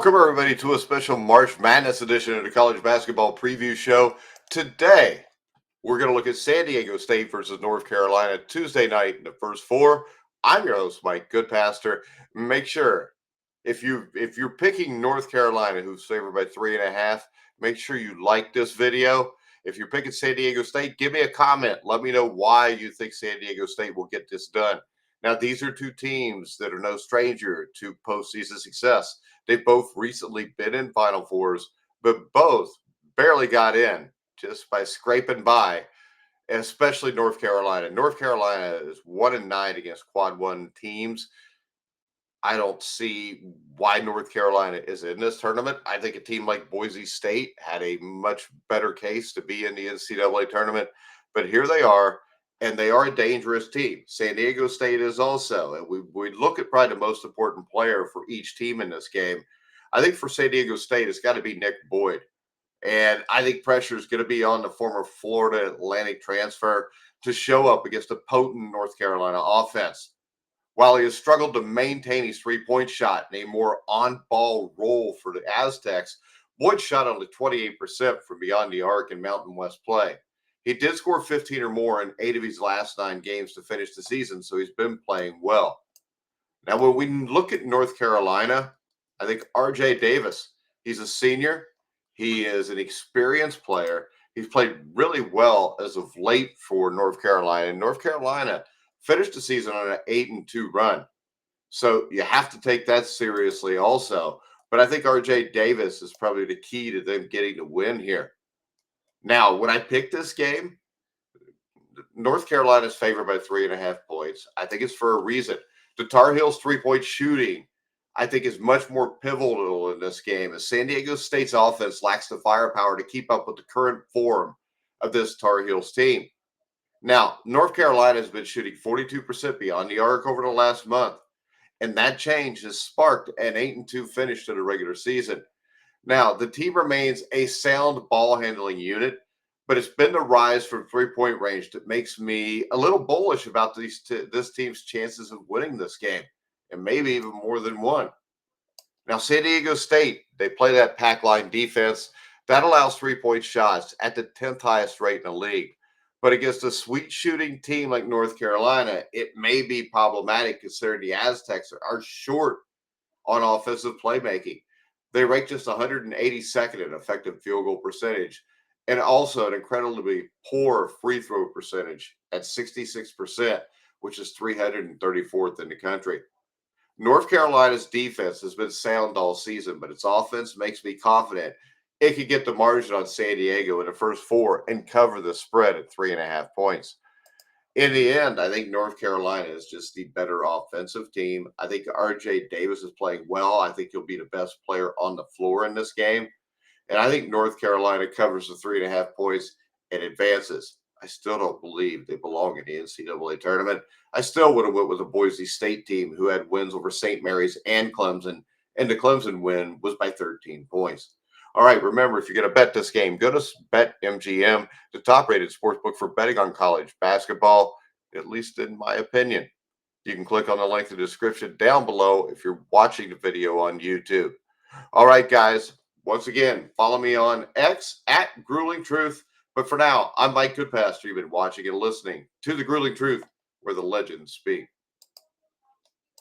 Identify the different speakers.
Speaker 1: Welcome, everybody, to a special March Madness edition of the College Basketball Preview Show. Today, we're going to look at San Diego State versus North Carolina Tuesday night in the first four. I'm your host, Mike Goodpaster. Make sure, if you're picking North Carolina, who's favored by 3.5, make sure you like this video. If you're picking San Diego State, give me a comment. Let me know why you think San Diego State will get this done. Now, these are two teams that are no stranger to postseason success. They've both recently been in Final Fours, but both barely got in just by scraping by, and especially North Carolina. North Carolina is 1-9 against quad one teams. I don't see why North Carolina is in this tournament. I think a team like Boise State had a much better case to be in the NCAA tournament, but here they are, and they are a dangerous team. San Diego State is also, and we look at probably the most important player for each team in this game. I think for San Diego State, it's got to be Nick Boyd. And I think pressure is going to be on the former Florida Atlantic transfer to show up against a potent North Carolina offense. While he has struggled to maintain his three-point shot in a more on-ball role for the Aztecs, Boyd shot only 28% from beyond the arc in Mountain West play. He did score 15 or more in 8 of his last 9 games to finish the season, so he's been playing well. Now, when we look at North Carolina, I think R.J. Davis, he's a senior. He is an experienced player. He's played really well as of late for North Carolina. And North Carolina finished the season on an 8-2 run. So you have to take that seriously also. But I think R.J. Davis is probably the key to them getting the win here. Now, when I picked this game, North Carolina is favored by 3.5 points. I think it's for a reason. The Tar Heels' three-point shooting, I think, is much more pivotal in this game, as San Diego State's offense lacks the firepower to keep up with the current form of this Tar Heels team. Now, North Carolina has been shooting 42% beyond the arc over the last month, and that change has sparked an 8-2 finish to the regular season. Now, the team remains a sound ball-handling unit, but it's been the rise from three-point range that makes me a little bullish about this team's chances of winning this game, and maybe even more than one. Now, San Diego State, they play that pack line defense. That allows three-point shots at the 10th highest rate in the league. But against a sweet shooting team like North Carolina, it may be problematic considering the Aztecs are short on offensive playmaking. They rank just 182nd in effective field goal percentage, and also an incredibly poor free throw percentage at 66%, which is 334th in the country. North Carolina's defense has been sound all season, but its offense makes me confident it could get the margin on San Diego in the first four and cover the spread at 3.5 points. In the end, I think North Carolina is just the better offensive team. I think R.J. Davis is playing well. I think he'll be the best player on the floor in this game. And I think North Carolina covers the 3.5 points and advances. I still don't believe they belong in the NCAA tournament. I still would have went with the Boise State team, who had wins over St. Mary's and Clemson, and the Clemson win was by 13 points. All right, remember, if you're going to bet this game, go to BetMGM, the top-rated sportsbook for betting on college basketball, at least in my opinion. You can click on the link in the description down below if you're watching the video on YouTube. All right, guys, once again, follow me on X at Grueling Truth. But for now, I'm Mike Goodpaster. You've been watching and listening to The Grueling Truth, where the legends speak.